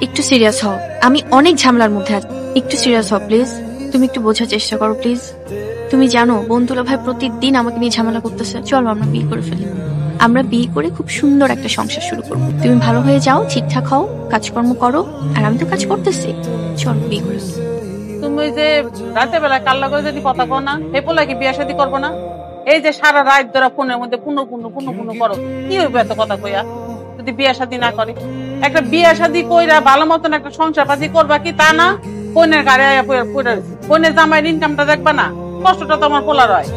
একটু সিরিয়াস হও, আমি অনেক ঝামেলার মধ্যে আছি। একটু সিরিয়াস হও প্লিজ, তুমি একটু বোঝার চেষ্টা করো প্লিজ। তুমি জানো বন্ধুলা ভাই প্রতিদিন আমাকে নিয়ে ঝামেলা করতেছে। চলো আমরা বিয়ে করে ফেলি, আমরা বিয়ে করে খুব সুন্দর একটা সংসার শুরু করবো। তুমি ভালো হয়ে যাও, ঠিকঠাক হও, কাজকর্ম করো, আর আমি তো কাজ করতেছি। চলো বিয়ে করে ফেলি। তুমি যে রাতে বেলা কাল্লা করে যদি কথা কো না, এই পোলা কি বিয়ে শাদী করবো না? এই যে সারা রাত ধরে ফোনের মধ্যে পুনো করো, কি হইবে এত কথা কইয়া? যদি বিয়ে শাদী না করে, একটা বিয়ে শাদী কইরা ভালো মতন একটা সংসার পাতি করবা কি তা না? বোনের গাড়ি বোনের জামাইয়ের ইনকামটা দেখবা না? কষ্টটা তোমার পোলার হয়।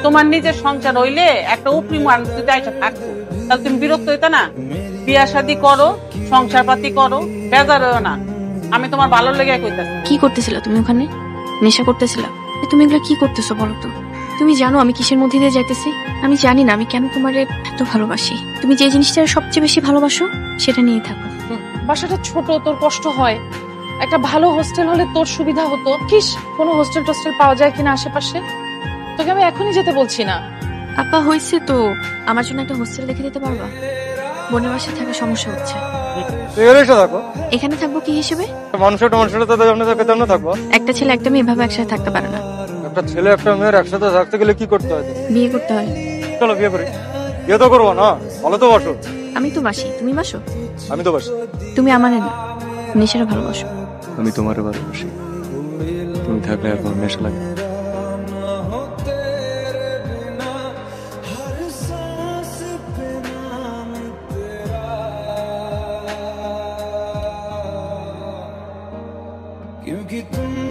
তোমার নিজের সংসার হইলে একটা উপরি মানুষ যদি আইসা থাকতো, তাহলে তুমি বিরক্ত হইতা না? বিয়ে শাদী করো, সংসার পাতি করো, বেজার হইও না। আমি তোমার ভালো লেগে কইতাছি। কি করতেছিলা তুমি ওখানে? নেশা করতেছিলা? তুমি এগুলো কি করতেছো বলো তো? তুমি জানো আমি কিসের মধ্যে দিয়ে যাইতেছি? আমি জানি না আমি কেন তোমারে এত ভালোবাসি। তুমি যে জিনিসটা সবচেয়ে বেশি ভালোবাসো সেটা নিয়ে থাকো। বাসাটা ছোট, তোর কষ্ট হয়। একটা ভালো হোস্টেল হলে তোর সুবিধা হতো। কিস কোনো হোস্টেল টোস্টেল পাওয়া যায় কিনা আশেপাশে? তোকে আমি এখনই যেতে বলছি না। আপা হয়েছে তো, আমার জন্য একটা হোস্টেল দেখে দিতে পারবা? বোনের বাসায় থাকা সমস্যা হচ্ছে। এখানে থাকবো কি হিসেবে? একটা ছেলে একটা মেয়ে এভাবে একসাথে থাকতে পারে না। একটা ছেলে একটা মেয়ের একসাথে থাকতে গেলে কি করতে হয়? বিয়ে করতে হয়। চলো বিয়ে করি। বিয়ে তো করবো না, ভালো তো বাসো। আমি তো বাসি, তুমি বাসো? আমি তো বাসি। তুমি আমারে না, নেশারে ভালোবাসো। আমি তোমারে ভালোবাসি, তুমি থাকলে এখন নেশা লাগে। क्योंकि तुम